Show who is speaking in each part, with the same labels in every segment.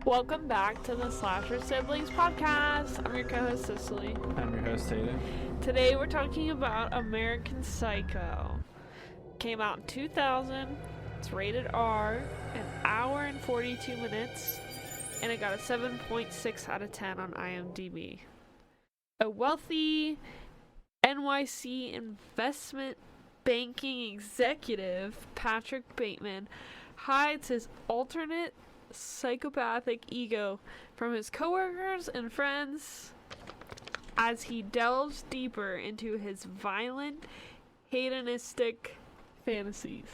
Speaker 1: Welcome back to the Slasher Siblings podcast. I'm your co-host Cicely.
Speaker 2: I'm your host, Tatum.
Speaker 1: Today we're talking about American Psycho. Came out in 2000. It's rated R, an hour and 42 minutes, and it got a 7.6 out of 10 on IMDb. A wealthy NYC investment banking executive, Patrick Bateman, hides his alternate psychopathic ego from his coworkers and friends as he delves deeper into his violent, hedonistic fantasies.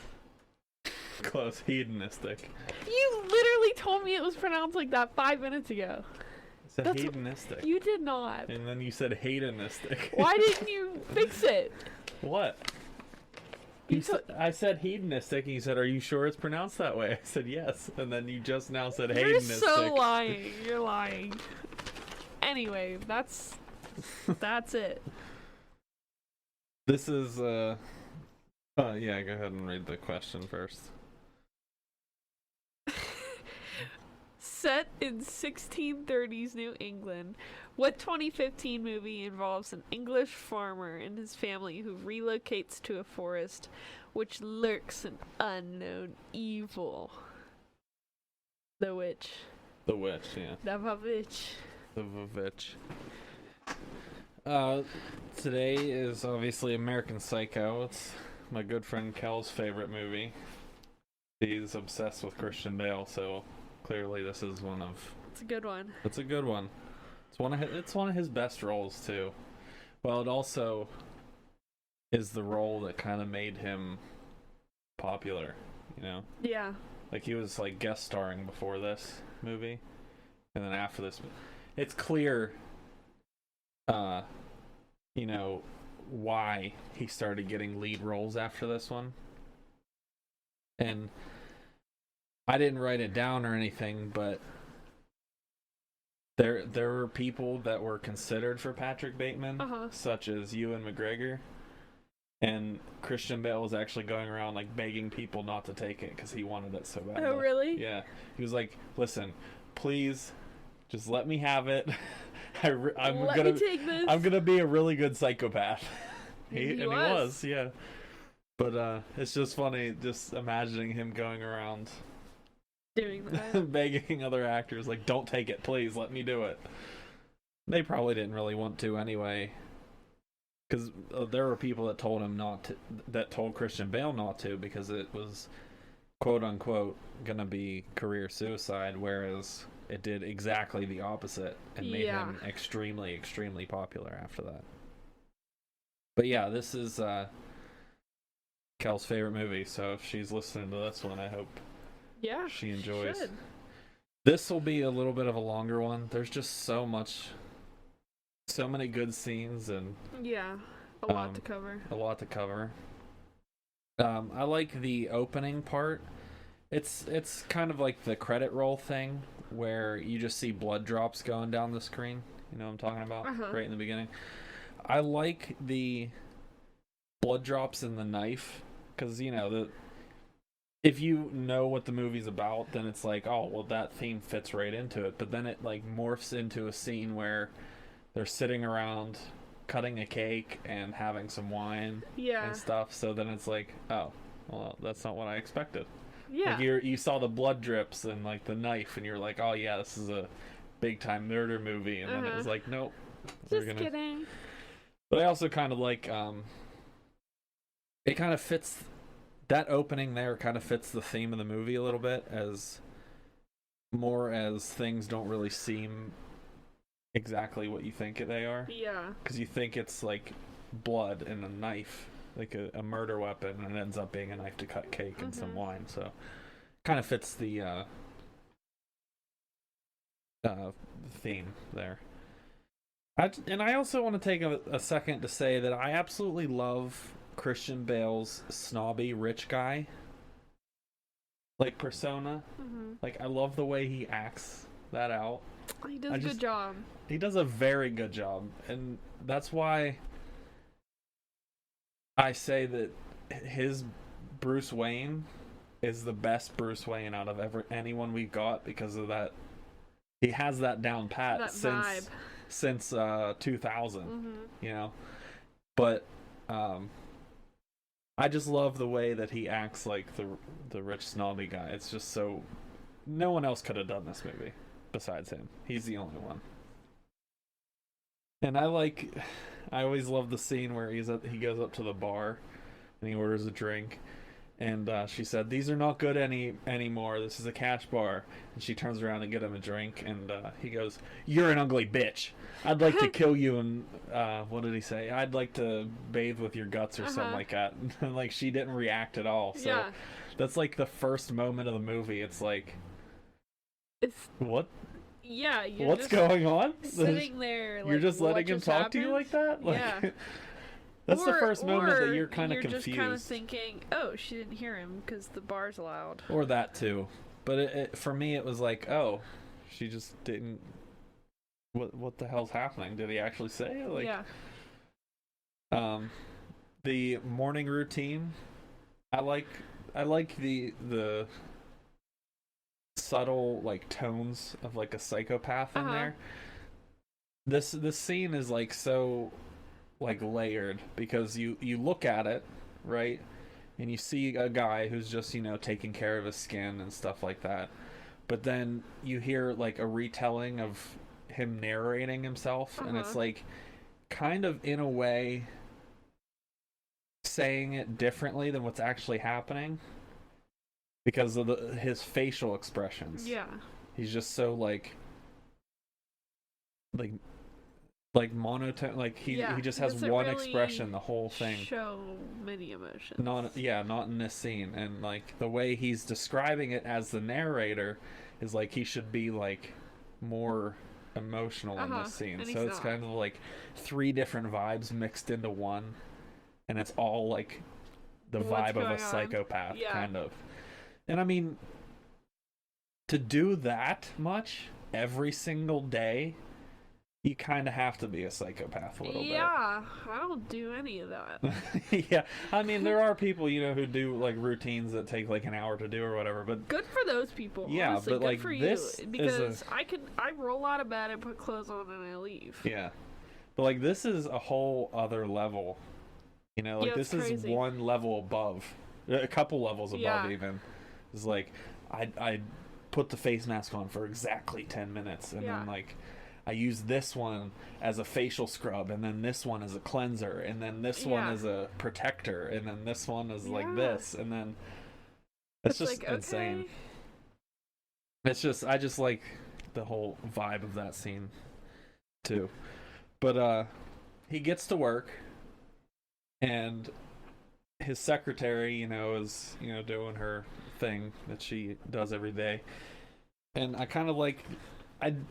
Speaker 2: Close, hedonistic.
Speaker 1: You literally told me it was pronounced like that 5 minutes ago.
Speaker 2: I said
Speaker 1: That's
Speaker 2: hedonistic.
Speaker 1: You did not.
Speaker 2: And then you said hedonistic.
Speaker 1: Why didn't you fix it?
Speaker 2: What? I said hedonistic, and you said, "Are you sure it's pronounced that way?" I said, "Yes." And then you just now said
Speaker 1: You're
Speaker 2: hedonistic.
Speaker 1: so lying. You're lying. Anyway, that's it.
Speaker 2: This is, yeah, go ahead and read the question first.
Speaker 1: Set in 1630s New England, what 2015 movie involves an English farmer and his family who relocates to a forest which lurks an unknown evil? The Witch.
Speaker 2: The Witch, yeah.
Speaker 1: The Witch.
Speaker 2: The Vavitch. Today is obviously American Psycho. It's my good friend Kel's favorite movie. He's obsessed with Christian Bale, so clearly this is one of...
Speaker 1: It's a good one.
Speaker 2: It's a good one. It's one of his best roles, too. Well, it also is the role that kind of made him popular, you know?
Speaker 1: Yeah.
Speaker 2: Like, he was, like, guest starring before this movie, and then after this... It's clear, you know, why he started getting lead roles after this one. And I didn't write it down or anything, but there were people that were considered for Patrick Bateman, such as Ewan McGregor, and Christian Bale was actually going around like begging people not to take it because he wanted it so bad.
Speaker 1: Oh, really?
Speaker 2: Yeah, he was like, "Listen, please, just let me have it. I'm gonna be a really good psychopath." He was, yeah. But it's just funny, just imagining him going around
Speaker 1: doing that.
Speaker 2: begging other actors, like, "Don't take it, please, let me do it." They probably didn't really want to anyway, because there were people that told him not to, that told Christian Bale not to, because it was quote unquote gonna be career suicide, whereas it did exactly the opposite and made him extremely, extremely popular after that. But yeah, this is Kel's favorite movie, so if she's listening to this one, I hope she enjoys.
Speaker 1: Should.
Speaker 2: This will be a little bit of a longer one. There's just so many good scenes and
Speaker 1: a lot to cover.
Speaker 2: I like the opening part. It's kind of like the credit roll thing where you just see blood drops going down the screen. You know what I'm talking about? Right in the beginning. I like the blood drops in the knife because, you know, if you know what the movie's about, then it's like, oh, well, that theme fits right into it. But then it like morphs into a scene where they're sitting around cutting a cake and having some wine and stuff. So then it's like, oh, well, that's not what I expected.
Speaker 1: Yeah.
Speaker 2: Like you saw the blood drips and like the knife, and you're like, oh yeah, this is a big time murder movie. And then it was like, nope.
Speaker 1: Just kidding.
Speaker 2: But I also kind of like, it kind of fits. That opening there kind of fits the theme of the movie a little bit, as things don't really seem exactly what you think they are.
Speaker 1: Yeah.
Speaker 2: Because you think it's like blood and a knife, like a murder weapon, and it ends up being a knife to cut cake and some wine. So kind of fits the theme there. I also want to take a second to say that I absolutely love Christian Bale's snobby rich guy like persona. Like, I love the way he acts that out.
Speaker 1: He does a good job.
Speaker 2: He does a very good job, and that's why I say that his Bruce Wayne is the best Bruce Wayne out of anyone we've got, because of that he has that down pat
Speaker 1: that
Speaker 2: since
Speaker 1: vibe.
Speaker 2: since 2000,
Speaker 1: Mm-hmm.
Speaker 2: you know. But I just love the way that he acts like the rich snobby guy. It's just so, no one else could have done this movie besides him. He's the only one. And I always love the scene where he goes up to the bar and he orders a drink, and she said, "These are not good anymore. This is a cash bar." And she turns around to get him a drink, and he goes, "You're an ugly bitch. I'd like to kill you." And what did he say? "I'd like to bathe with your guts," or something like that. And like, she didn't react at all. So that's like the first moment of the movie. It's like, what?
Speaker 1: Yeah,
Speaker 2: what's going on?
Speaker 1: Sitting there, like,
Speaker 2: you're just letting him talk
Speaker 1: happened?
Speaker 2: to you like that? Like,
Speaker 1: yeah.
Speaker 2: That's the first moment that you're kind of confused.
Speaker 1: You're just kind of thinking, oh, she didn't hear him because the bar's loud.
Speaker 2: Or that too. But for me, it was like, oh, she just didn't. What the hell's happening? Did he actually say it? Like,
Speaker 1: yeah.
Speaker 2: The morning routine. I like the subtle like tones of like a psychopath in there. This scene is like so like layered, because you look at it, right, and you see a guy who's just, you know, taking care of his skin and stuff like that, but then you hear like a retelling of him narrating himself, and it's like kind of in a way saying it differently than what's actually happening because of his facial expressions.
Speaker 1: Yeah,
Speaker 2: he's just so like monotone, like he just has one
Speaker 1: really
Speaker 2: expression the whole thing.
Speaker 1: Show many emotions.
Speaker 2: Not in this scene. And like the way he's describing it as the narrator is like he should be like more emotional in this scene. So it's kind of like three different vibes mixed into one, and it's all like the vibe of a psychopath kind of. And I mean, to do that much every single day, you kind of have to be a psychopath a little bit.
Speaker 1: Yeah, I don't do any of that.
Speaker 2: Yeah, I mean, there are people, you know, who do like routines that take like an hour to do or whatever, but
Speaker 1: good for those people.
Speaker 2: Yeah,
Speaker 1: honestly,
Speaker 2: but
Speaker 1: good
Speaker 2: like
Speaker 1: for
Speaker 2: this
Speaker 1: you, because I roll out of bed and put clothes on and I leave.
Speaker 2: Yeah, but like this is a whole other level. You know, like this is one level above, a couple levels above even. It's like I put the face mask on for exactly 10 minutes, and then like I use this one as a facial scrub, and then this one as a cleanser, and then this one as a protector, and then this one is like this, and then it's just like, insane. It's just, I just like the whole vibe of that scene too. But he gets to work, and his secretary, you know, is, you know, doing her thing that she does every day. And I kind of like,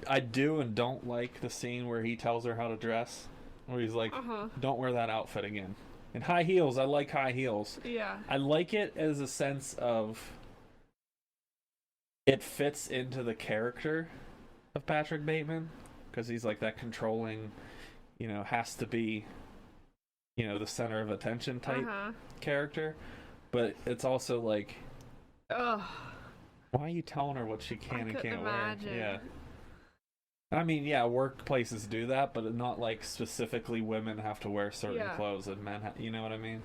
Speaker 2: I do and don't like the scene where he tells her how to dress, where he's like, don't wear that outfit again. And high heels, I like high heels.
Speaker 1: Yeah.
Speaker 2: I like it as a sense of it fits into the character of Patrick Bateman, because he's like that controlling, you know, has to be, you know, the center of attention type character. But it's also like, why are you telling her what she can and can't wear? Yeah. I mean, yeah, workplaces do that, but not like specifically women have to wear certain clothes and men you know what I mean?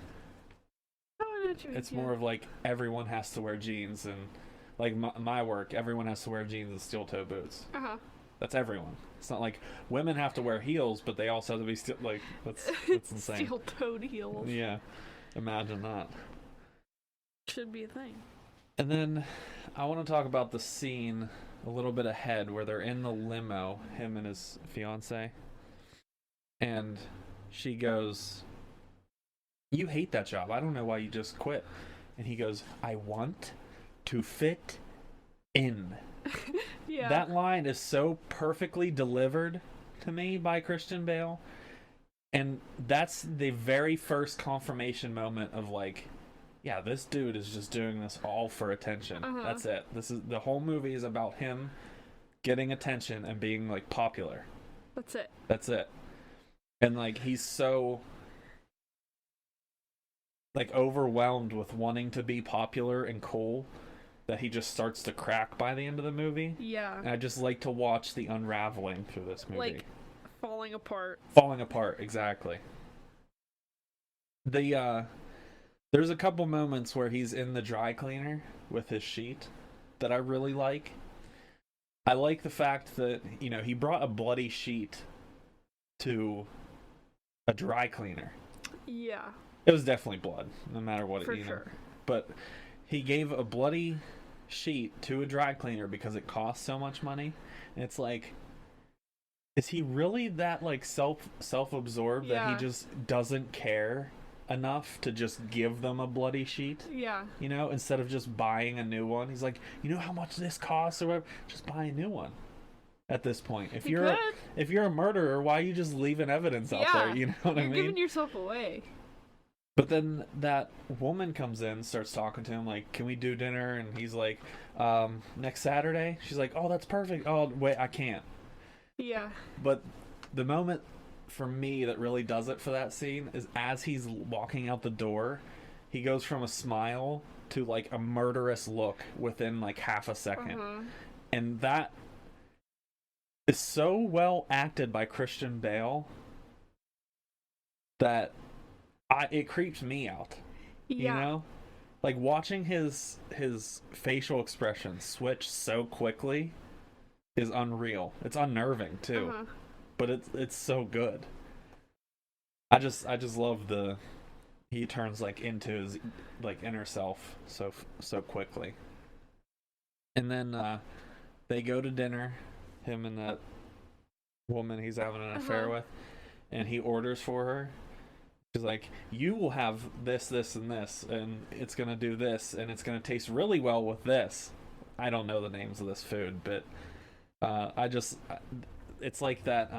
Speaker 2: It's more of like everyone has to wear jeans, and like my work, everyone has to wear jeans and steel-toe boots. That's everyone. It's not like women have to wear heels, but they also have to be like, that's insane.
Speaker 1: Steel-toed heels.
Speaker 2: Yeah. Imagine that.
Speaker 1: Should be a thing.
Speaker 2: And then I want to talk about the scene a little bit ahead where they're in the limo, him and his fiance, and she goes, "You hate that job. I don't know why you just quit." And he goes, "I want to fit in."
Speaker 1: Yeah.
Speaker 2: That line is so perfectly delivered to me by Christian Bale, and that's the very first confirmation moment of like, yeah, this dude is just doing this all for attention. That's it. This is the whole movie is about him getting attention and being like popular. That's it. And like he's so like overwhelmed with wanting to be popular and cool that he just starts to crack by the end of the movie.
Speaker 1: Yeah.
Speaker 2: And I just like to watch the unraveling through this movie.
Speaker 1: Like, falling apart.
Speaker 2: Falling apart, exactly. There's a couple moments where he's in the dry cleaner with his sheet that I really like. I like the fact that, you know, he brought a bloody sheet to a dry cleaner.
Speaker 1: Yeah.
Speaker 2: It was definitely blood, no matter what
Speaker 1: For
Speaker 2: it, you know.
Speaker 1: sure.
Speaker 2: But he gave a bloody sheet to a dry cleaner because it costs so much money. And it's like, is he really that like self-absorbed that he just doesn't care enough to just give them a bloody sheet?
Speaker 1: Yeah.
Speaker 2: You know, instead of just buying a new one. He's like, you know how much this costs or whatever? Just buy a new one. At this point, if you're a murderer, why are you just leaving evidence out there? You know what I mean?
Speaker 1: You're giving yourself away.
Speaker 2: But then that woman comes in, starts talking to him, like, can we do dinner? And he's like, next Saturday? She's like, oh, that's perfect. Oh, wait, I can't.
Speaker 1: Yeah.
Speaker 2: But the moment for me that really does it for that scene is as he's walking out the door, he goes from a smile to, like, a murderous look within, like, half a second. And that is so well acted by Christian Bale that it creeps me out. You know, like watching his facial expression switch so quickly is unreal. It's unnerving too, but it's so good. I just love he turns like into his like inner self so quickly. And then they go to dinner, him and that woman he's having an affair with, and he orders for her. He's like, you will have this, this, and this, and it's going to do this, and it's going to taste really well with this. I don't know the names of this food, but it's like that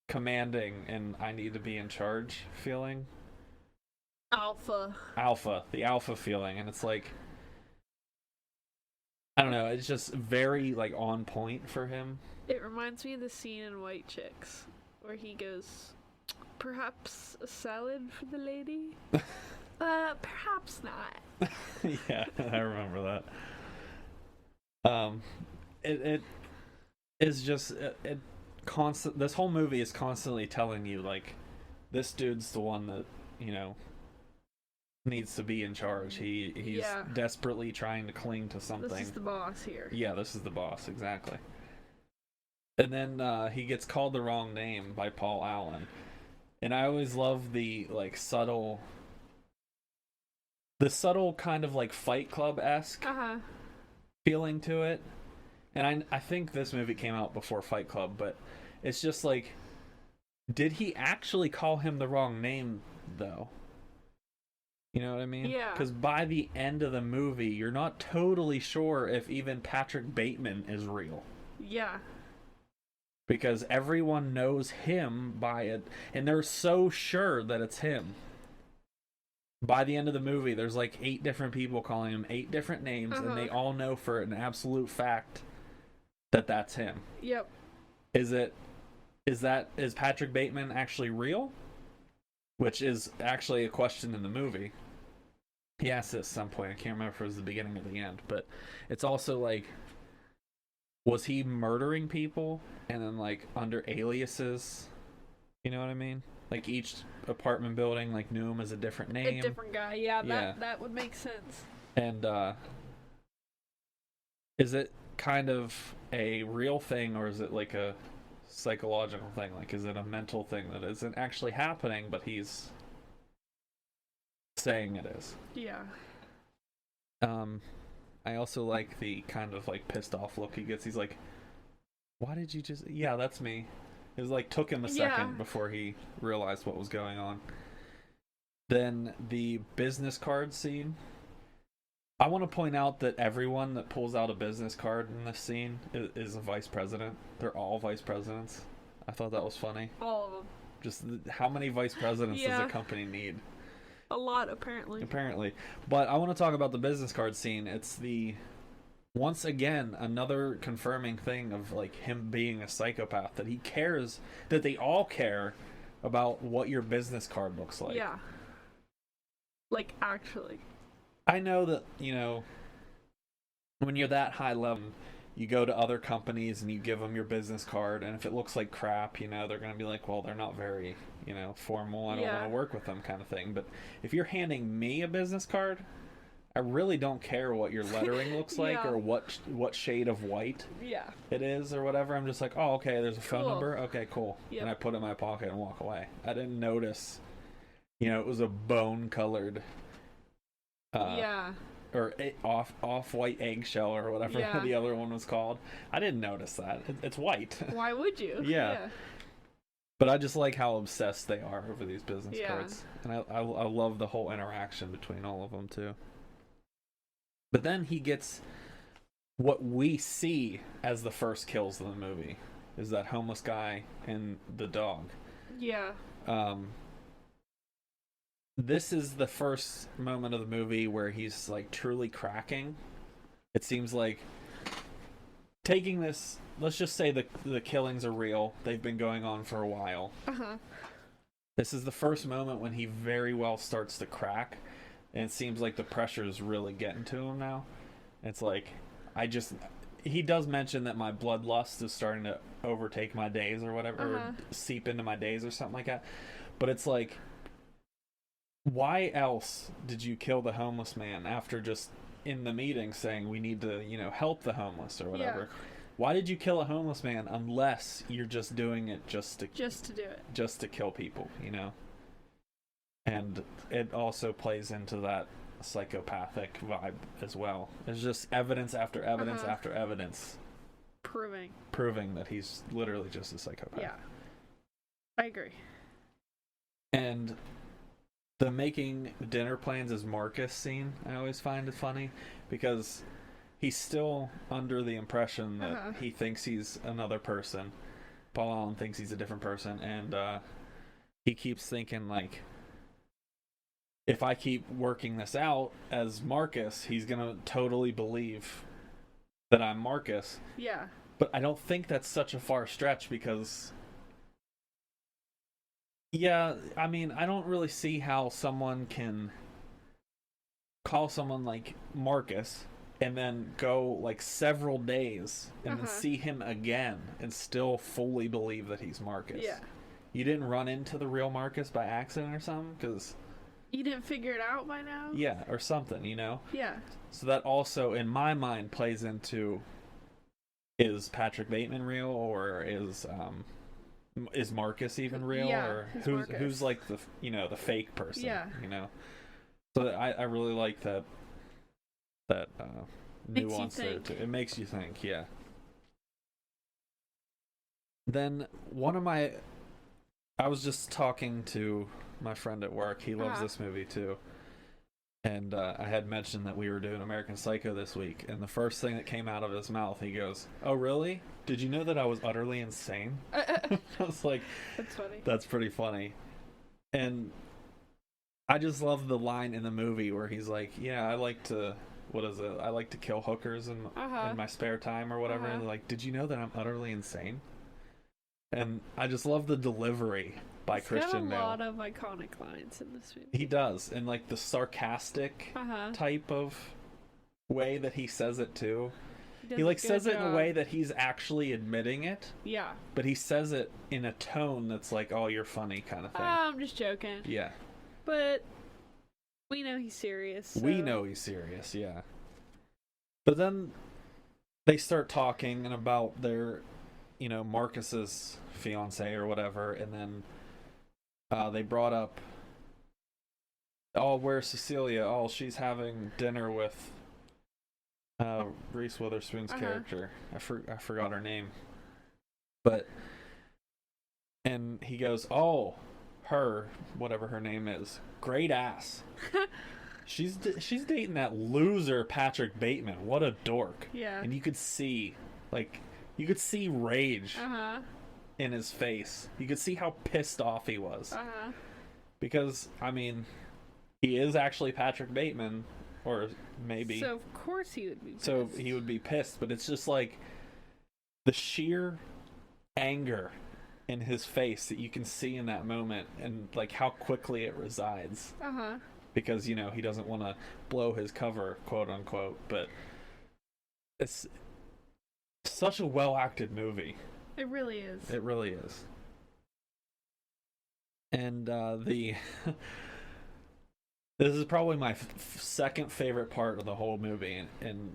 Speaker 2: commanding and I need to be in charge feeling.
Speaker 1: The
Speaker 2: alpha feeling, and it's like, I don't know, it's just very like on point for him.
Speaker 1: It reminds me of the scene in White Chicks where he goes, perhaps a salad for the lady? Perhaps not.
Speaker 2: Yeah, I remember that. It is just it constant. This whole movie is constantly telling you like, this dude's the one that, you know, needs to be in charge. He's desperately trying to cling to something.
Speaker 1: This is the boss here.
Speaker 2: Yeah, this is the boss, exactly. And then he gets called the wrong name by Paul Allen. And I always love the like subtle kind of like Fight Club-esque feeling to it. And I think this movie came out before Fight Club, but it's just like, did he actually call him the wrong name though? You know what I mean?
Speaker 1: Yeah.
Speaker 2: Because by the end of the movie, you're not totally sure if even Patrick Bateman is real.
Speaker 1: Yeah.
Speaker 2: Because everyone knows him by it, and they're so sure that it's him. By the end of the movie, there's like 8 different people calling him 8 different names, and they all know for an absolute fact that that's him.
Speaker 1: Yep.
Speaker 2: Is Patrick Bateman actually real? Which is actually a question in the movie. He asked it at some point. I can't remember if it was the beginning or the end, but it's also like, was he murdering people and then like under aliases? You know what I mean? Like each apartment building like knew him as a different name.
Speaker 1: A different guy, yeah. That would make sense.
Speaker 2: And is it kind of a real thing, or is it like a psychological thing? Like, is it a mental thing that isn't actually happening, but he's saying it is?
Speaker 1: Yeah.
Speaker 2: I also like the kind of like pissed off look he gets. He's like, why did you just... Yeah, that's me. It was like took him a second before he realized what was going on. Then the business card scene. I want to point out that everyone that pulls out a business card in this scene is a vice president. They're all vice presidents. I thought that was funny.
Speaker 1: All of them.
Speaker 2: Just how many vice presidents does a company need?
Speaker 1: A lot, apparently.
Speaker 2: But I want to talk about the business card scene. It's once again, another confirming thing of like him being a psychopath, that he cares, that they all care about what your business card looks like.
Speaker 1: Yeah. Like, actually.
Speaker 2: I know that, you know, when you're that high level, you go to other companies and you give them your business card, and if it looks like crap, you know, they're going to be like, well, they're not very, you know, formal. I don't want to work with them, kind of thing. But if you're handing me a business card, I really don't care what your lettering looks like or what shade of white it is or whatever. I'm just like, oh, okay, there's a phone number. Okay, cool. And I put it in my pocket and walk away. I didn't notice, you know, it was a bone-colored or off-white eggshell or whatever the other one was called. I didn't notice that. It's white.
Speaker 1: Why would you?
Speaker 2: Yeah. But I just like how obsessed they are over these business cards. And I love the whole interaction between all of them, too. But then he gets what we see as the first kills of the movie, is that homeless guy and the dog.
Speaker 1: Yeah.
Speaker 2: This is the first moment of the movie where he's like truly cracking. It seems like taking this, let's just say the killings are real. They've been going on for a while. This is the first moment when he very well starts to crack. And it seems like the pressure is really getting to him now. It's like, he does mention that my bloodlust is starting to overtake my days or whatever, or seep into my days or something like that. But it's like, why else did you kill the homeless man after just in the meeting saying we need to, you know, help the homeless or whatever? Why did you kill a homeless man unless you're just doing it just to do it? Just to kill people, you know? And it also plays into that psychopathic vibe as well. There's just evidence after evidence after evidence. Proving that he's literally just a psychopath.
Speaker 1: Yeah. I agree.
Speaker 2: And the making dinner plans as Marcus scene, I always find it funny, because he's still under the impression that he thinks he's another person. Paul Allen thinks he's a different person, and he keeps thinking, like, if I keep working this out as Marcus, he's going to totally believe that I'm Marcus.
Speaker 1: Yeah.
Speaker 2: But I don't think that's such a far stretch because, yeah, I mean, I don't really see how someone can call someone like Marcus and then go like several days and then see him again and still fully believe that he's Marcus.
Speaker 1: Yeah.
Speaker 2: You didn't run into the real Marcus by accident or something? Because
Speaker 1: you didn't figure it out by now?
Speaker 2: Yeah, or something, you know?
Speaker 1: Yeah.
Speaker 2: So that also, in my mind, plays into, is Patrick Bateman real, or is Marcus even real?
Speaker 1: Yeah,
Speaker 2: or who's like the, you know, the fake person?
Speaker 1: Yeah.
Speaker 2: You know? So I really like that nuance there too. It makes you think, yeah. Then I was just talking to my friend at work. He loves this movie too. And I had mentioned that we were doing American Psycho this week, and the first thing that came out of his mouth, he goes, "Oh, really? Did you know that I was utterly insane?" I was like,
Speaker 1: that's funny.
Speaker 2: That's pretty funny. And I just love the line in the movie where he's like, "Yeah, I like to kill hookers in my spare time or whatever." And like, "Did you know that I'm utterly insane?" And I just love the delivery by Christian Bale.
Speaker 1: He's got a lot of iconic lines in this movie.
Speaker 2: He does, and like the sarcastic type of way that he says it too. He like says it in a way that he's actually admitting it.
Speaker 1: Yeah.
Speaker 2: But he says it in a tone that's like, "Oh, you're funny," kind of thing.
Speaker 1: I'm just joking.
Speaker 2: Yeah.
Speaker 1: But we know he's serious. So.
Speaker 2: We know he's serious, yeah. But then they start talking and about their, you know, Marcus's fiance or whatever, and then they brought up, "Oh, where's Cecilia? Oh, she's having dinner with Reese Witherspoon's character. I forgot her name." But, and he goes, "Oh, her, whatever her name is, great ass." She's dating that loser Patrick Bateman. What a dork.
Speaker 1: Yeah.
Speaker 2: And you could see rage in his face. You could see how pissed off he was. Because, I mean, he is actually Patrick Bateman, or maybe.
Speaker 1: So, of course he would be pissed.
Speaker 2: So, he would be pissed, but it's just like the sheer anger in his face that you can see in that moment, and like how quickly it resides. Because, you know, he doesn't want to blow his cover, quote unquote, but It's such a well acted movie.
Speaker 1: It really is.
Speaker 2: It really is. And the this is probably my second favorite part of the whole movie, and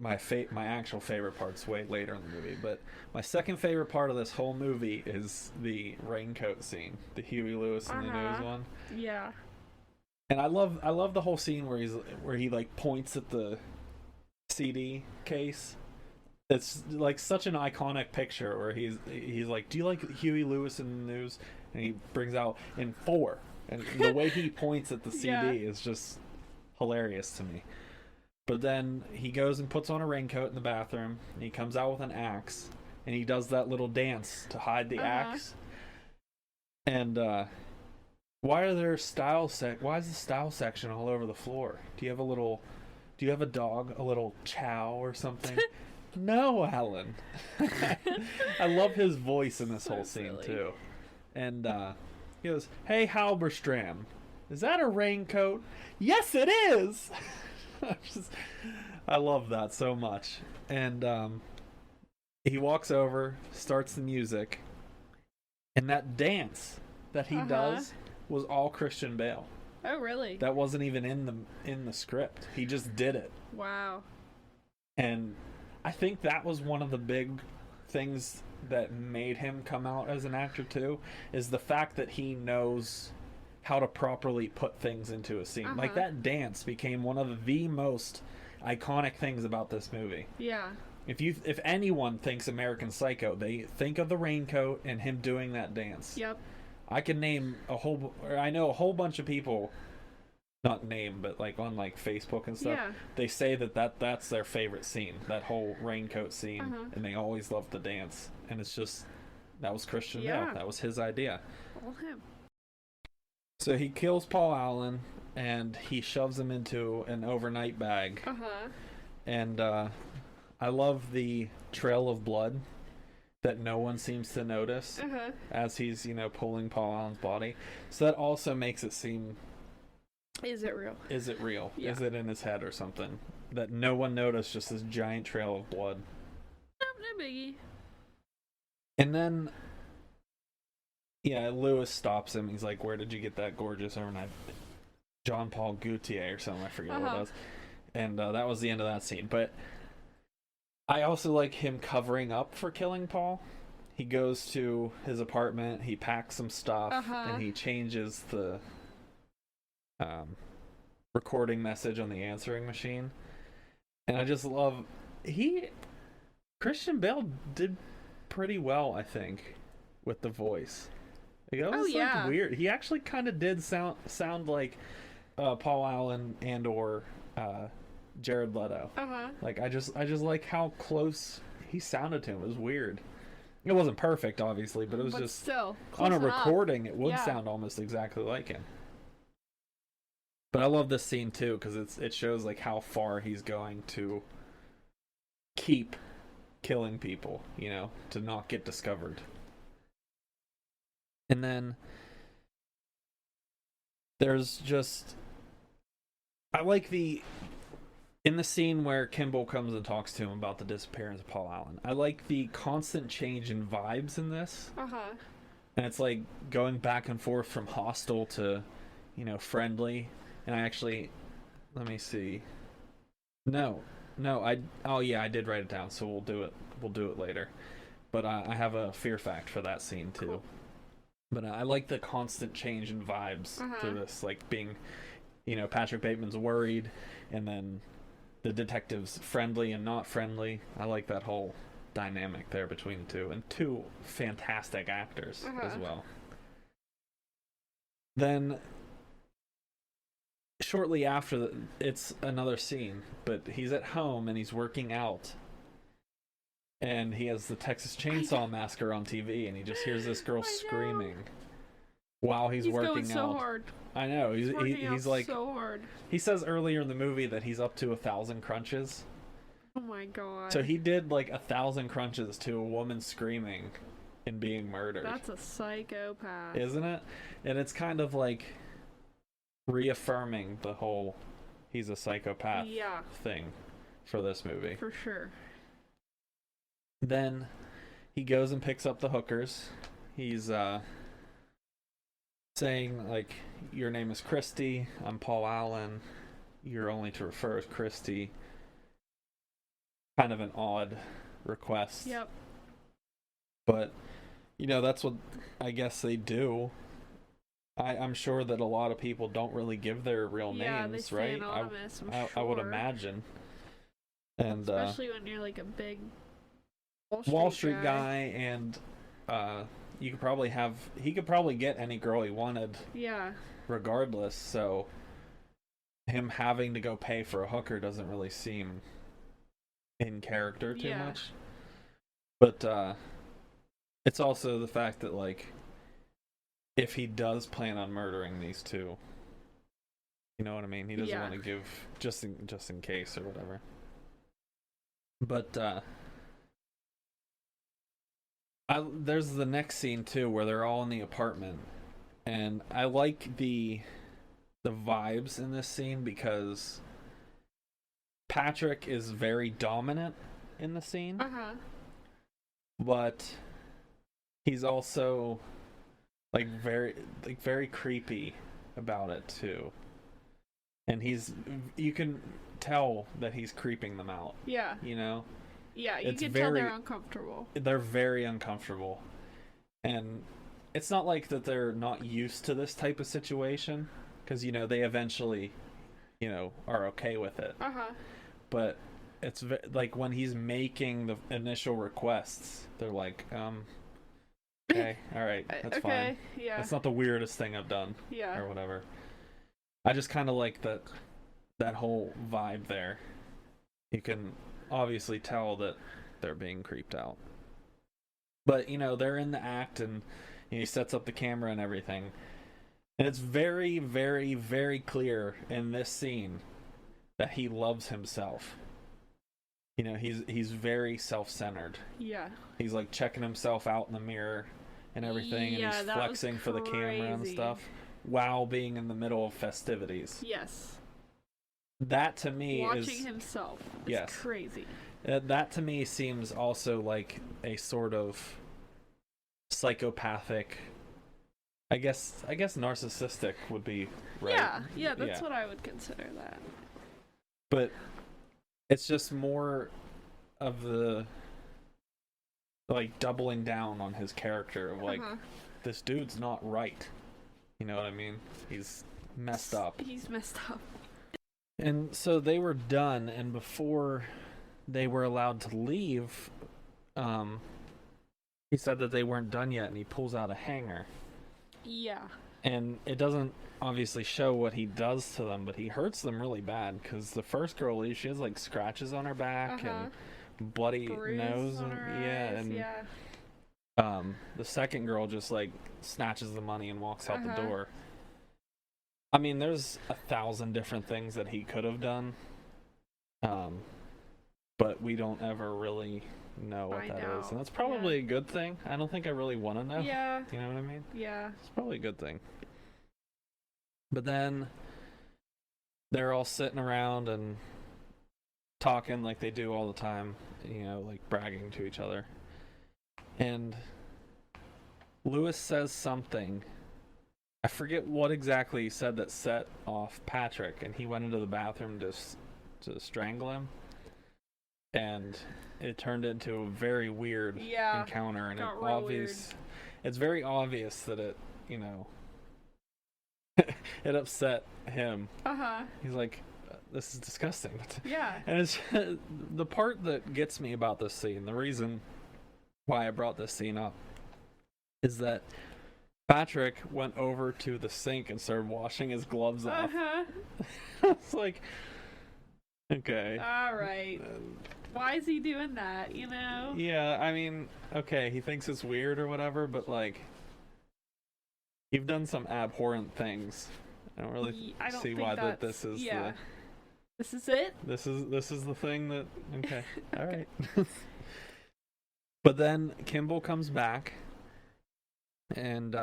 Speaker 2: my actual favorite part's way later in the movie. But my second favorite part of this whole movie is the raincoat scene, the Huey Lewis and the News one.
Speaker 1: Yeah.
Speaker 2: And I love the whole scene where he like points at the CD case. It's like such an iconic picture where he's like, "Do you like Huey Lewis and the News?" And he brings out in 4, and the way he points at the CD is just hilarious to me. But then he goes and puts on a raincoat in the bathroom, and he comes out with an axe, and he does that little dance to hide the axe. And why is the style section all over the floor? Do you have a dog, a little chow or something? No, Alan. I love his voice in this whole scene too. And he goes, "Hey, Halberstram, is that a raincoat?" "Yes, it is." I love that so much. And he walks over, starts the music, and that dance that he does was all Christian Bale.
Speaker 1: Oh, really?
Speaker 2: That wasn't even in the script. He just did it.
Speaker 1: Wow.
Speaker 2: And I think that was one of the big things that made him come out as an actor too, is the fact that he knows how to properly put things into a scene. Like that dance became one of the most iconic things about this movie.
Speaker 1: Yeah.
Speaker 2: If anyone thinks American Psycho, they think of the raincoat and him doing that dance.
Speaker 1: Yep.
Speaker 2: I can name I know a whole bunch of people, not name, but like on like Facebook and stuff.
Speaker 1: Yeah.
Speaker 2: They say that's their favorite scene, that whole raincoat scene, and they always love the dance. And it's just, that was Christian Bale. That was his idea.
Speaker 1: All him.
Speaker 2: So he kills Paul Allen, and he shoves him into an overnight bag. And I love the trail of blood that no one seems to notice as he's, pulling Paul Allen's body. So that also makes it seem...
Speaker 1: Is it real?
Speaker 2: Is it real?
Speaker 1: Yeah.
Speaker 2: Is it in his head or something? That no one noticed, just this giant trail of blood.
Speaker 1: No biggie.
Speaker 2: And then... Lewis stops him. He's like, "Where did you get that gorgeous overnight?" John Paul Gaultier or something. I forget what it was. And that was the end of that scene. But I also like him covering up for killing Paul. He goes to his apartment. He packs some stuff. And he changes the recording message on the answering machine. And I just love... Christian Bale did pretty well, I think, with the voice. It was like weird. He actually kind of did sound like Paul Allen and or Jared Leto. Like I just like how close he sounded to him. It was weird. It wasn't perfect, obviously, but it was just
Speaker 1: still
Speaker 2: on a recording. It would sound almost exactly like him. But I love this scene too because it shows like how far he's going to keep killing people, to not get discovered. And then there's just... I like in the scene where Kimball comes and talks to him about the disappearance of Paul Allen, I like the constant change in vibes in this. And it's like going back and forth from hostile to, friendly. And I actually... Let me see. No, I did write it down, so we'll do it later. But I have a fear fact for that scene too. Cool. But I like the constant change in vibes to this, like being, Patrick Bateman's worried, and then the detective's friendly and not friendly. I like that whole dynamic there between the two, and two fantastic actors as well. Then, shortly after, it's another scene, but he's at home and he's working out. And he has the Texas Chainsaw Massacre on TV, and he just hears this girl screaming while he's working
Speaker 1: going so
Speaker 2: out.
Speaker 1: hard.
Speaker 2: I know. He's like
Speaker 1: so hard.
Speaker 2: He says earlier in the movie that he's up to 1,000 crunches.
Speaker 1: Oh my god.
Speaker 2: So he did like 1,000 crunches to a woman screaming and being murdered.
Speaker 1: That's a psychopath.
Speaker 2: Isn't it? And it's kind of like reaffirming the whole he's a psychopath thing for this movie.
Speaker 1: For sure.
Speaker 2: Then he goes and picks up the hookers. He's saying, like, your name is Christy, I'm Paul Allen, you're only to refer as Christy. Kind of an odd request.
Speaker 1: Yep.
Speaker 2: But, you know, that's what I guess they do. I'm sure that a lot of people don't really give their real names,
Speaker 1: they stay
Speaker 2: right?
Speaker 1: anonymous,
Speaker 2: I would imagine. And
Speaker 1: especially when you're like a big
Speaker 2: Wall Street guy, and he could probably get any girl he wanted.
Speaker 1: Yeah.
Speaker 2: Regardless, so him having to go pay for a hooker doesn't really seem in character too much. But it's also the fact that, like, if he does plan on murdering these two, you know what I mean? He doesn't want to give just in case or whatever. But there's the next scene too where they're all in the apartment, and I like the vibes in this scene because Patrick is very dominant in the scene. But he's also very creepy about it too. And you can tell that he's creeping them out.
Speaker 1: Yeah.
Speaker 2: You know?
Speaker 1: Yeah, you can tell they're uncomfortable.
Speaker 2: They're very uncomfortable. And it's not like that they're not used to this type of situation, because, you know, they eventually, you know, are okay with it. But it's like when he's making the initial requests, they're like, okay, all right, that's fine.
Speaker 1: Yeah.
Speaker 2: That's not the weirdest thing I've done.
Speaker 1: Yeah.
Speaker 2: Or whatever. I just kind of like that whole vibe there. You can obviously tell that they're being creeped out. But, you know, they're in the act, and he sets up the camera and everything. And it's very, very, very clear in this scene that he loves himself. You know, he's very self-centered.
Speaker 1: Yeah.
Speaker 2: He's like checking himself out in the mirror and everything, and he's flexing for the camera and stuff while being in the middle of festivities.
Speaker 1: Yes.
Speaker 2: That to me
Speaker 1: watching himself is crazy.
Speaker 2: That to me seems also like a sort of psychopathic, I guess narcissistic would be right.
Speaker 1: Yeah, that's what I would consider that.
Speaker 2: But it's just more of the, like, doubling down on his character of, like, this dude's not right. You know what I mean? He's messed up.
Speaker 1: He's messed up.
Speaker 2: And so they were done, and before they were allowed to leave, he said that they weren't done yet, and he pulls out a hanger.
Speaker 1: Yeah.
Speaker 2: And it doesn't obviously show what he does to them, but he hurts them really bad, because the first girl, she has, like, scratches on her back and bloody nose, and the second girl just, like, snatches the money and walks out the door. I mean, there's 1,000 different things that he could have done, but we don't ever really know what that is, and that's probably a good thing. I don't think I really want to know.
Speaker 1: Yeah.
Speaker 2: You know what I mean?
Speaker 1: Yeah.
Speaker 2: It's probably a good thing. But then they're all sitting around and talking like they do all the time, you know, like bragging to each other. And Lewis says something. I forget what exactly he said that set off Patrick, and he went into the bathroom to strangle him. And it turned into a very weird encounter, and it's very obvious that it, you know, it upset him. He's like, this is disgusting.
Speaker 1: Yeah.
Speaker 2: And it's the part that gets me about this scene, the reason why I brought this scene up, is that Patrick went over to the sink and started washing his gloves off. It's like, okay.
Speaker 1: All right. Why is he doing that, you know?
Speaker 2: Yeah, I mean, okay, he thinks it's weird or whatever, but, like, you've done some abhorrent things. I don't really see why this is
Speaker 1: This is it?
Speaker 2: This is the thing that, okay. All right. But then Kimball comes back, and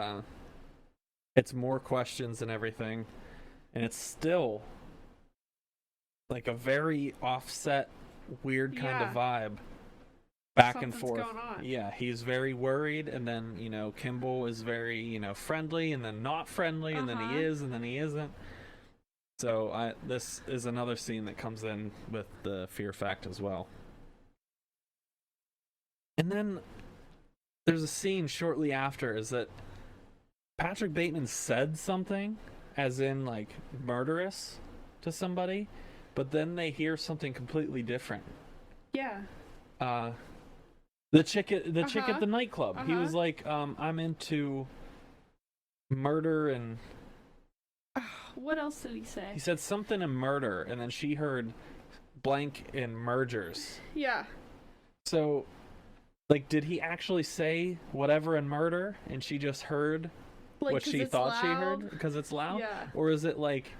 Speaker 2: it's more questions and everything, and it's still like a very offset, weird kind of vibe. back and
Speaker 1: Something's
Speaker 2: forth.
Speaker 1: going on.
Speaker 2: Yeah, he's very worried, and then Kimball is very friendly, and then not friendly, and then he is, and then he isn't. So this is another scene that comes in with the fear fact as well. And then there's a scene shortly after is that Patrick Bateman said something, as in like murderous, to somebody, but then they hear something completely different.
Speaker 1: Yeah.
Speaker 2: The chick at the nightclub. He was like, I'm into murder and.
Speaker 1: What else did he say?
Speaker 2: He said something in murder, and then she heard blank in mergers.
Speaker 1: Yeah.
Speaker 2: So, like, did he actually say whatever in murder, and she just heard what she thought she heard because it's loud?
Speaker 1: Yeah.
Speaker 2: Or is it like,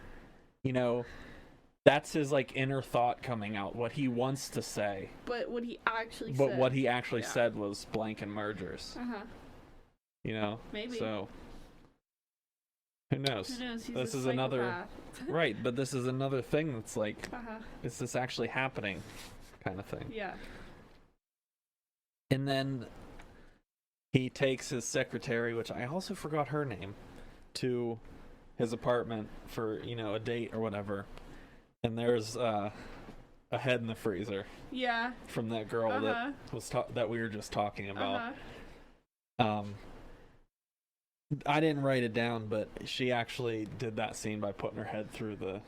Speaker 2: that's his like inner thought coming out, what he wants to say.
Speaker 1: But what he actually
Speaker 2: said. But what he actually said was blank and mergers.
Speaker 1: Maybe.
Speaker 2: So. Who knows?
Speaker 1: He's
Speaker 2: this
Speaker 1: a
Speaker 2: is
Speaker 1: psychopath.
Speaker 2: another right, but this is another thing that's like, is this actually happening, kind of thing.
Speaker 1: Yeah.
Speaker 2: And then he takes his secretary, which I also forgot her name, to his apartment for a date or whatever. And there's a head in the freezer.
Speaker 1: Yeah.
Speaker 2: From that girl that was that we were just talking about. I didn't write it down, but she actually did that scene by putting her head through the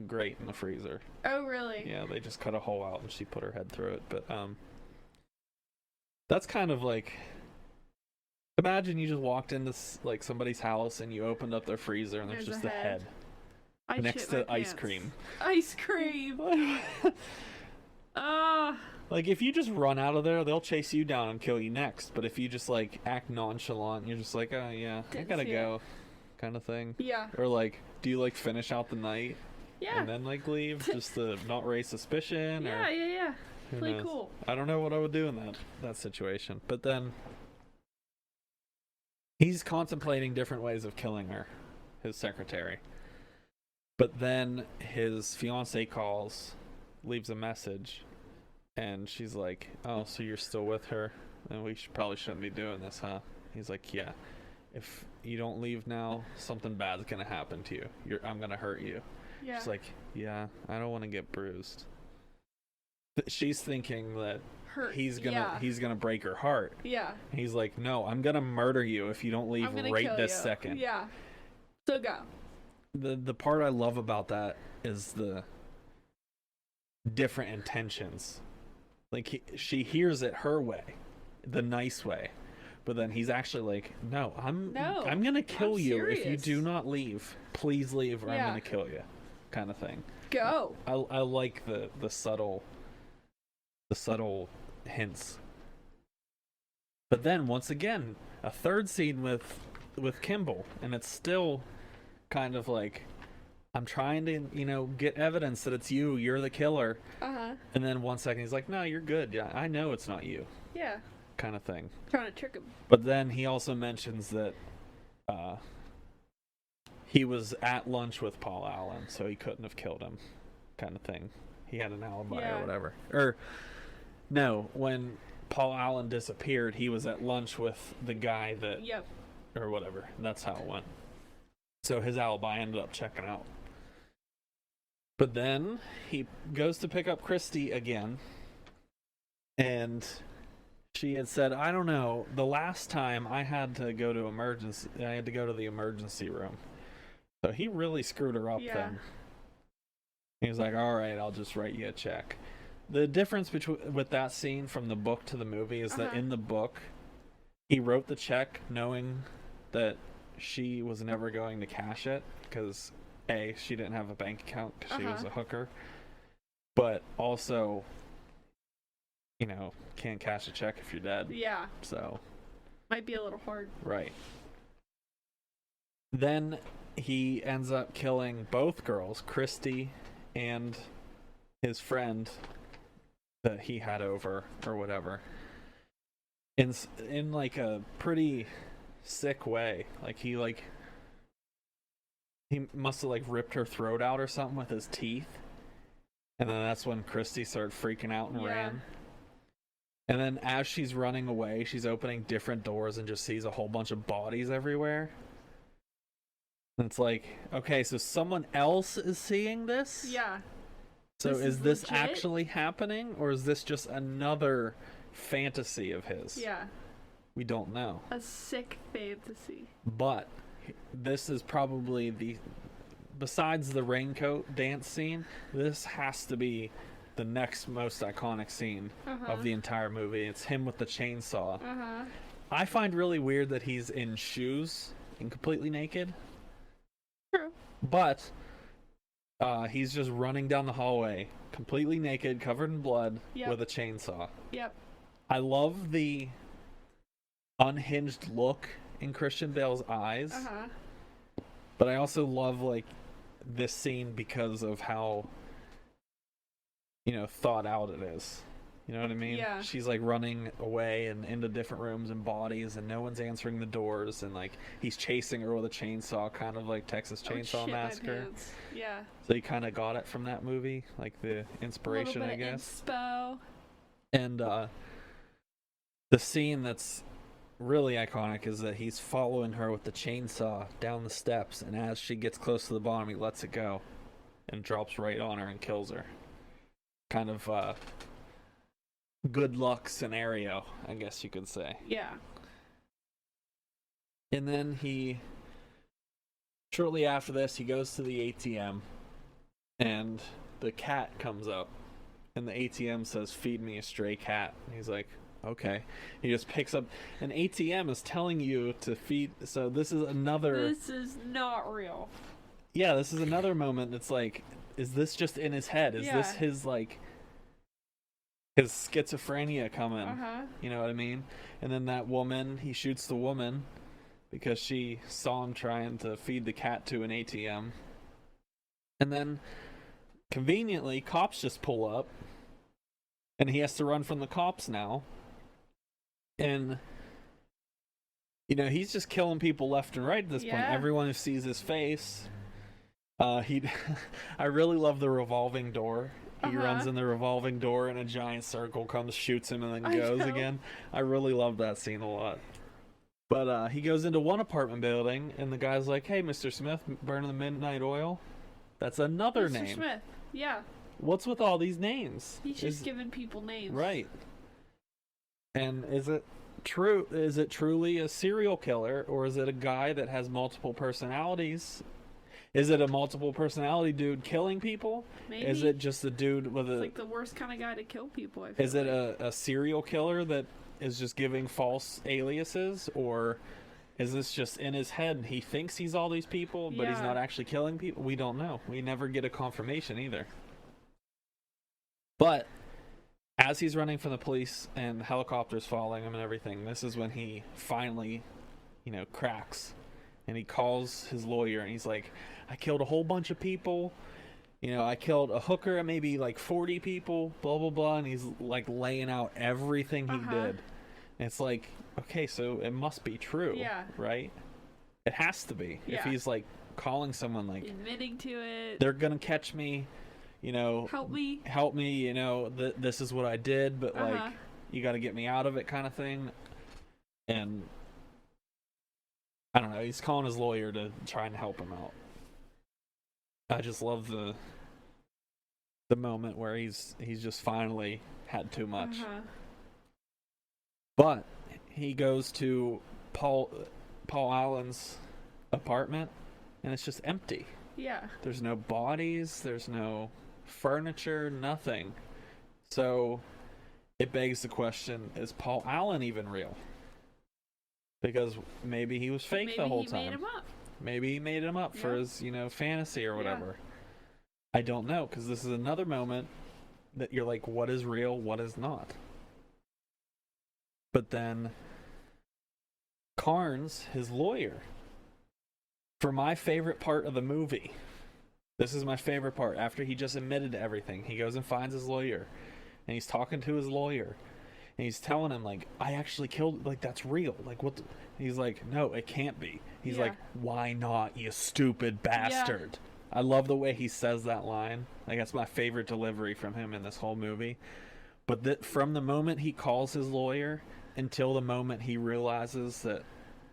Speaker 2: grate in the freezer.
Speaker 1: Oh, really?
Speaker 2: Yeah, they just cut a hole out and she put her head through it. But that's kind of like, imagine you just walked into like somebody's house and you opened up their freezer and there's just a head next to ice cream.
Speaker 1: Ice cream.
Speaker 2: Like, if you just run out of there, they'll chase you down and kill you next. But if you just, like, act nonchalant, you're just like, oh, yeah, I gotta go, kind of thing.
Speaker 1: Yeah.
Speaker 2: Or, like, do you, like, finish out the night?
Speaker 1: Yeah.
Speaker 2: And then, like, leave just to not raise suspicion?
Speaker 1: Yeah,
Speaker 2: or,
Speaker 1: yeah. Play
Speaker 2: knows?
Speaker 1: cool.
Speaker 2: I don't know what I would do in that situation. But then he's contemplating different ways of killing her, his secretary. But then his fiancée calls, leaves a message. And she's like, oh, so you're still with her? And we probably shouldn't be doing this, huh? He's like, yeah. If you don't leave now, something bad's going to happen to you. I'm going to hurt you. Yeah. She's like, yeah, I don't want to get bruised. She's thinking that he's gonna break her heart.
Speaker 1: Yeah.
Speaker 2: And he's like, no, I'm going to murder you if you don't leave right this second.
Speaker 1: Yeah. So go.
Speaker 2: The part I love about that is the different intentions. Like, she hears it her way, the nice way, but then he's actually like, no, I'm gonna kill you if you do not leave. Please leave, or I'm gonna kill you, kind of thing.
Speaker 1: Go.
Speaker 2: I like the subtle hints. But then once again, a third scene with Kimball, and it's still kind of like, I'm trying to, get evidence that it's you. You're the killer. And then 1 second, he's like, no, you're good. Yeah, I know it's not you.
Speaker 1: Yeah.
Speaker 2: Kind of thing.
Speaker 1: Trying to trick him.
Speaker 2: But then he also mentions that he was at lunch with Paul Allen, so he couldn't have killed him. Kind of thing. He had an alibi or whatever. Or, no, when Paul Allen disappeared, he was at lunch with the guy that...
Speaker 1: Yep.
Speaker 2: Or whatever. That's how it went. So his alibi ended up checking out. But then he goes to pick up Christy again, and she had said, I don't know, the last time I had to go to the emergency room. So he really screwed her up then. He was like, all right, I'll just write you a check. The difference with that scene from the book to the movie is that in the book, he wrote the check knowing that she was never going to cash it because... she didn't have a bank account because she was a hooker, but also, can't cash a check if you're dead.
Speaker 1: Yeah.
Speaker 2: So.
Speaker 1: Might be a little hard.
Speaker 2: Right. Then he ends up killing both girls, Christy and his friend that he had over or whatever, in like a pretty sick way. Like he must have like ripped her throat out or something with his teeth. And then that's when Christy started freaking out and ran. And then as she's running away, she's opening different doors and just sees a whole bunch of bodies everywhere. And it's like, okay, so someone else is seeing this?
Speaker 1: Yeah.
Speaker 2: So
Speaker 1: This
Speaker 2: is
Speaker 1: is
Speaker 2: this
Speaker 1: legit?
Speaker 2: actually happening, or is this just another fantasy of his?
Speaker 1: Yeah.
Speaker 2: We don't know.
Speaker 1: A sick fantasy.
Speaker 2: But this is probably besides the raincoat dance scene, this has to be the next most iconic scene of the entire movie. It's him with the chainsaw. I find really weird that he's in shoes and completely naked.
Speaker 1: True.
Speaker 2: But he's just running down the hallway, completely naked, covered in blood, with a chainsaw.
Speaker 1: Yep.
Speaker 2: I love the unhinged look in Christian Bale's eyes. But I also love, like, this scene because of how, thought out it is. You know what I mean?
Speaker 1: Yeah.
Speaker 2: She's, like, running away and into different rooms and bodies, and no one's answering the doors, and, like, he's chasing her with a chainsaw, kind of like Texas Chainsaw Massacre.
Speaker 1: Yeah.
Speaker 2: So you kind of got it from that movie, like the inspiration, I guess.
Speaker 1: Inspo.
Speaker 2: And the scene that's really iconic is that he's following her with the chainsaw down the steps, and as she gets close to the bottom, he lets it go and drops right on her and kills her. Kind of good luck scenario, I guess you could say.
Speaker 1: Yeah.
Speaker 2: And then shortly after this, he goes to the ATM, and the cat comes up, and the ATM says, "Feed me a stray cat." And he's like, okay. He just picks up an ATM is telling you to feed. So this is another.
Speaker 1: This is not real.
Speaker 2: Yeah, this is another moment. It's like, is this just in his head? Is this his his schizophrenia coming? You know what I mean? And then that woman, he shoots the woman because she saw him trying to feed the cat to an ATM. And then, conveniently, cops just pull up, and he has to run from the cops now. And, he's just killing people left and right at this point. Everyone who sees his face. I really love the revolving door. He runs in the revolving door, and a giant circle comes, shoots him, and then goes again. I really love that scene a lot. But he goes into one apartment building, and the guy's like, "Hey, Mr. Smith, burning the midnight oil?" That's another
Speaker 1: Mr.
Speaker 2: name.
Speaker 1: Smith. Yeah.
Speaker 2: What's with all these names?
Speaker 1: He's just giving people names.
Speaker 2: Right. And is it true? Is it truly a serial killer, or is it a guy that has multiple personalities? Is it a multiple personality dude killing people?
Speaker 1: Maybe.
Speaker 2: Is it just a dude with
Speaker 1: It's like the worst kind of guy to kill people, I feel
Speaker 2: Is it a serial killer that is just giving false aliases, or is this just in his head? He thinks he's all these people, but he's not actually killing people? We don't know. We never get a confirmation either. But as he's running from the police and helicopters following him and everything, this is when he finally, cracks. And he calls his lawyer, and he's like, "I killed a whole bunch of people. I killed a hooker and maybe like 40 people, blah, blah, blah." And he's like laying out everything he did. And it's like, okay, so it must be true, right? It has to be.
Speaker 1: Yeah.
Speaker 2: If he's like calling someone like,
Speaker 1: admitting to it,
Speaker 2: they're going to catch me,
Speaker 1: help me,
Speaker 2: this is what I did, but like, you got to get me out of it kind of thing. And I don't know, he's calling his lawyer to try and help him out. I just love the moment where he's just finally had too much. But he goes to Paul Allen's apartment, and it's just empty.
Speaker 1: Yeah.
Speaker 2: There's no bodies, there's no furniture, nothing. So it begs the question, is Paul Allen even real? Because maybe he was fake the whole time.
Speaker 1: Maybe he made him up.
Speaker 2: Maybe he made him up for his, fantasy or whatever. I don't know, because this is another moment that you're like, what is real, what is not? But then Carnes, his lawyer, for my favorite part of the movie, this is my favorite part, after he just admitted to everything, he goes and finds his lawyer, and he's talking to his lawyer, and he's telling him, like, I actually killed, like, that's real. Like, what? He's like, no, it can't be. He's like, why not, you stupid bastard? I love the way he says that line. Like, that's my favorite delivery from him in this whole movie. But that from the moment he calls his lawyer until the moment he realizes that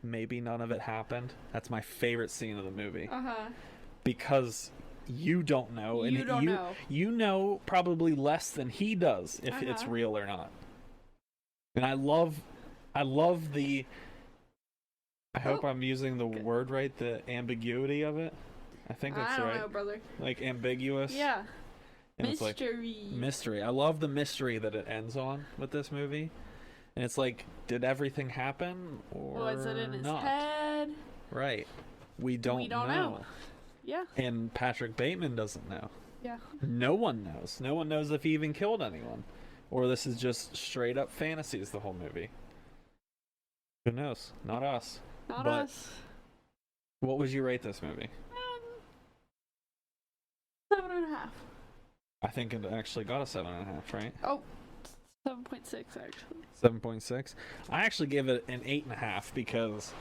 Speaker 2: maybe none of it happened, that's my favorite scene of the movie. Because you don't know, and you know probably less than he does if it's real or not. And I love the, I hope I'm using the word right, the ambiguity of it. I think that's right. I don't know, brother. Like ambiguous.
Speaker 1: Yeah.
Speaker 2: And
Speaker 1: mystery.
Speaker 2: It's like mystery. I love the mystery that it ends on with this movie. And it's like, did everything happen or
Speaker 1: was it in his
Speaker 2: not?
Speaker 1: head?
Speaker 2: Right. We don't know.
Speaker 1: Yeah.
Speaker 2: And Patrick Bateman doesn't know.
Speaker 1: Yeah.
Speaker 2: No one knows. No one knows if he even killed anyone. Or this is just straight up fantasies the whole movie. Who knows? Not us.
Speaker 1: Not us.
Speaker 2: What would you rate this movie?
Speaker 1: 7.5.
Speaker 2: I think it actually got a 7.5, right?
Speaker 1: Oh, 7.6 actually.
Speaker 2: 7.6. I actually give it an 8.5 because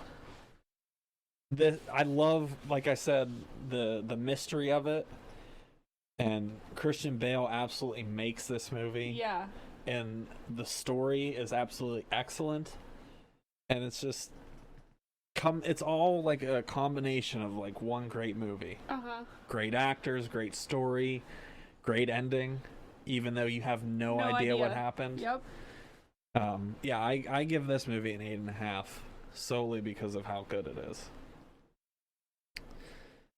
Speaker 2: I love, like I said, the mystery of it, and Christian Bale absolutely makes this movie.
Speaker 1: Yeah.
Speaker 2: And the story is absolutely excellent, and it's just it's all like a combination of like one great movie. Great actors, great story, great ending, even though you have no idea what happened.
Speaker 1: Yep.
Speaker 2: Yeah, I give this movie an 8.5 solely because of how good it is.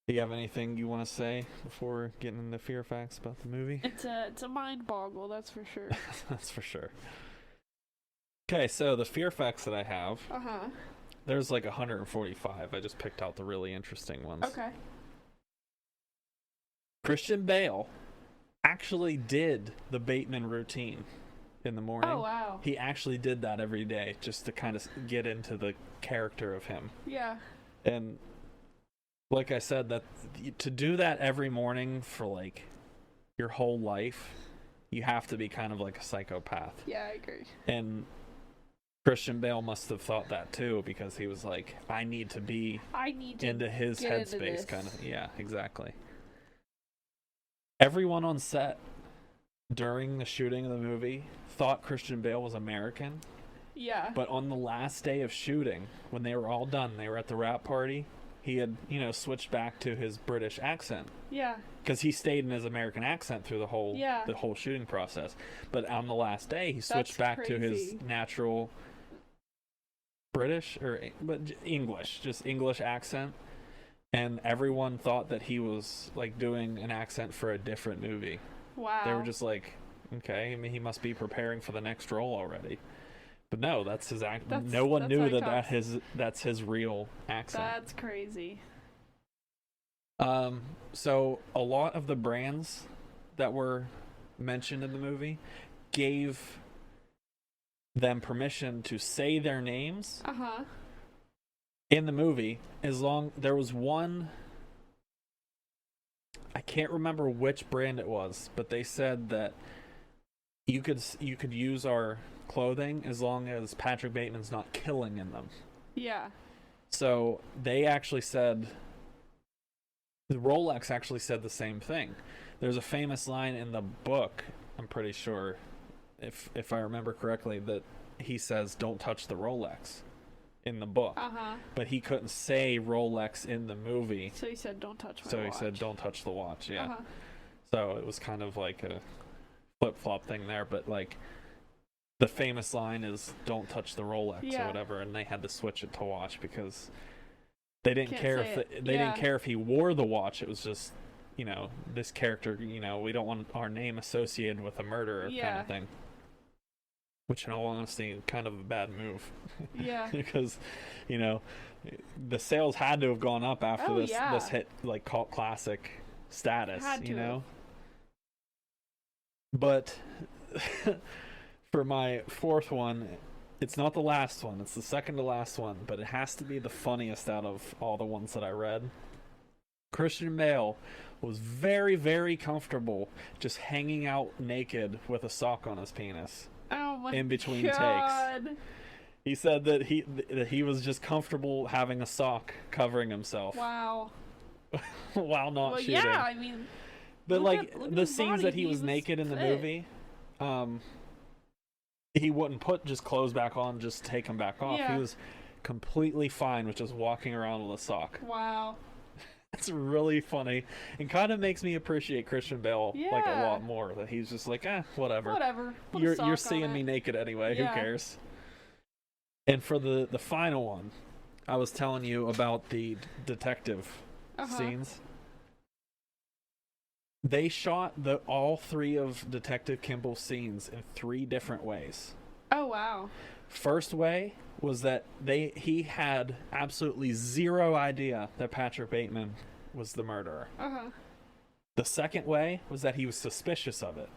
Speaker 2: Do you have anything you want to say before getting into fear facts about the movie?
Speaker 1: It's a mind boggle, that's for sure.
Speaker 2: That's for sure. Okay, so the fear facts that I have. There's like 145. I just picked out the really interesting ones.
Speaker 1: Okay.
Speaker 2: Christian Bale actually did the Bateman routine in the morning.
Speaker 1: Oh, wow.
Speaker 2: He actually did that every day just to kind of get into the character of him.
Speaker 1: Yeah.
Speaker 2: And like I said, that to do that every morning for like your whole life, you have to be kind of like a psychopath.
Speaker 1: Yeah, I agree.
Speaker 2: And Christian Bale must have thought that too, because he was like, I need to into his headspace, kind of. Yeah, exactly. Everyone on set during the shooting of the movie thought Christian Bale was American.
Speaker 1: Yeah.
Speaker 2: But on the last day of shooting, when they were all done, they were at the wrap party, he had, switched back to his British accent.
Speaker 1: Yeah.
Speaker 2: Because he stayed in his American accent through the whole shooting process. But on the last day, he switched back to his natural British but English, just English accent. And everyone thought that he was like doing an accent for a different movie.
Speaker 1: Wow.
Speaker 2: They were just like, okay, I mean, he must be preparing for the next role already. But no, that's his accent. No one knew that's his real accent.
Speaker 1: That's crazy.
Speaker 2: So a lot of the brands that were mentioned in the movie gave them permission to say their names in the movie, as long there was one, I can't remember which brand it was, but they said that you could use our clothing as long as Patrick Bateman's not killing in them.
Speaker 1: Yeah. So
Speaker 2: they actually said, the Rolex actually said the same thing. There's a famous line in the book, I'm pretty sure, if I remember correctly, that he says, "Don't touch the Rolex," in the book. But he couldn't say Rolex in the movie.
Speaker 1: So he said, "Don't touch my watch."
Speaker 2: So he said, "Don't touch the watch." Yeah. So it was kind of like a flip-flop thing there, but like the famous line is, "Don't touch the Rolex," or whatever, and they had to switch it to watch because they didn't care if they didn't care if he wore the watch. It was just, this character, we don't want our name associated with a murderer kind of thing. Which, in all honesty, kind of a bad move.
Speaker 1: Yeah.
Speaker 2: Because, the sales had to have gone up after this hit like cult classic status. But for my fourth one, it's not the last one. It's the second to last one, but it has to be the funniest out of all the ones that I read. Christian Bale was very, very comfortable just hanging out naked with a sock on his penis.
Speaker 1: Oh my
Speaker 2: in between
Speaker 1: God.
Speaker 2: takes. He said that he was just comfortable having a sock covering himself.
Speaker 1: Wow.
Speaker 2: While not shooting.
Speaker 1: Yeah, I mean,
Speaker 2: but look at the scenes that he was naked in the movie, he wouldn't put just clothes back on, just take them back off.
Speaker 1: Yeah.
Speaker 2: He was completely fine with just walking around with a sock.
Speaker 1: Wow.
Speaker 2: It's really funny and kind of makes me appreciate Christian Bale like a
Speaker 1: Yeah.
Speaker 2: lot more. That he's just like, whatever.
Speaker 1: Whatever. Put a
Speaker 2: You're
Speaker 1: sock
Speaker 2: seeing
Speaker 1: on
Speaker 2: me
Speaker 1: it.
Speaker 2: naked anyway.
Speaker 1: Yeah.
Speaker 2: Who cares? And for the final one, I was telling you about the detective scenes. They shot all 3 of Detective Kimball's scenes in 3 different ways.
Speaker 1: Oh wow.
Speaker 2: First way was that he had absolutely zero idea that Patrick Bateman was the murderer. The second way was that he was suspicious of it.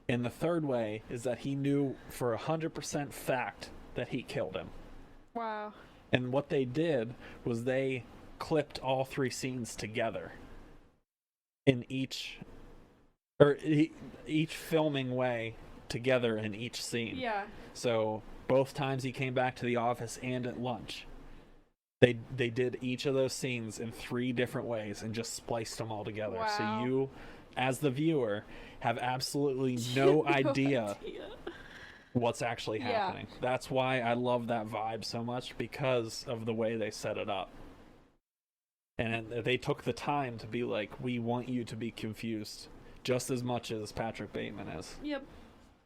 Speaker 2: And the third way is that he knew for 100% fact that he killed him.
Speaker 1: Wow.
Speaker 2: And what they did was they clipped all 3 scenes together in each filming way together in each scene.
Speaker 1: Yeah.
Speaker 2: So both times he came back to the office and at lunch, they did each of those scenes in 3 different ways and just spliced them all together.
Speaker 1: Wow.
Speaker 2: So you, as the viewer, have absolutely no idea what's actually happening. That's why I love that vibe so much, because of the way they set it up. And they took the time to be like, we want you to be confused just as much as Patrick Bateman is.
Speaker 1: Yep.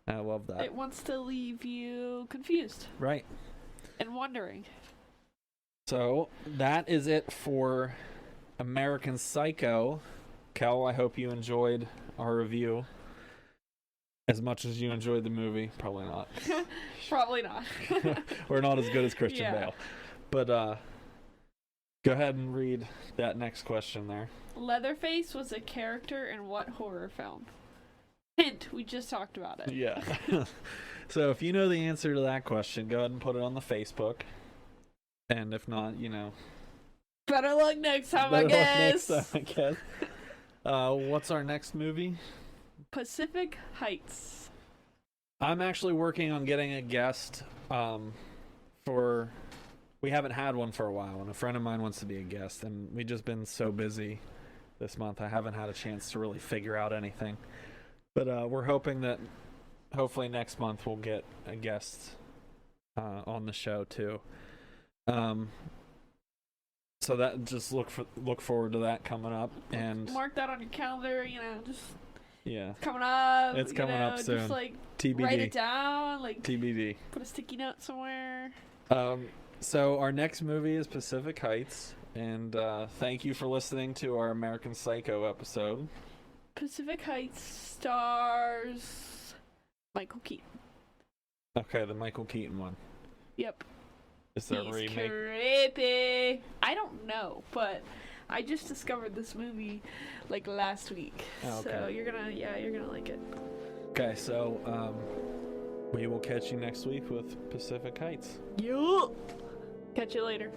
Speaker 2: I love that.
Speaker 1: It wants to leave you confused
Speaker 2: Right.
Speaker 1: and wondering.
Speaker 2: So that is it for American Psycho. Kel, I hope you enjoyed our review as much as you enjoyed the movie. Probably not.
Speaker 1: Probably not.
Speaker 2: We're not as good as Christian
Speaker 1: Yeah.
Speaker 2: Bale. But go ahead and read that next question there.
Speaker 1: Leatherface was a character in what horror film? Hint, we just talked about it.
Speaker 2: Yeah. So if you know the answer to that question, go ahead and put it on the Facebook. And if not,
Speaker 1: Better luck next time,
Speaker 2: better
Speaker 1: I
Speaker 2: luck
Speaker 1: guess.
Speaker 2: next time, I guess. What's our next movie?
Speaker 1: Pacific Heights.
Speaker 2: I'm actually working on getting a guest we haven't had one for a while, and a friend of mine wants to be a guest, and we've just been so busy this month I haven't had a chance to really figure out anything. But we're hoping that hopefully next month we'll get a guest on the show too. So that just look forward to that coming up, and
Speaker 1: Mark that on your calendar, just
Speaker 2: yeah,
Speaker 1: coming up.
Speaker 2: It's coming up soon.
Speaker 1: Just like
Speaker 2: TBD.
Speaker 1: write it down, like
Speaker 2: TBD.
Speaker 1: put a sticky note somewhere.
Speaker 2: So our next movie is Pacific Heights, and thank you for listening to our American Psycho episode.
Speaker 1: Pacific Heights stars Michael Keaton.
Speaker 2: Okay, the Michael Keaton one.
Speaker 1: Yep.
Speaker 2: Is there a
Speaker 1: He's
Speaker 2: remake?
Speaker 1: creepy. I don't know, but I just discovered this movie like last week.
Speaker 2: Oh, okay.
Speaker 1: So you're gonna like it.
Speaker 2: Okay, so we will catch you next week with Pacific Heights.
Speaker 1: Yup. Catch you later.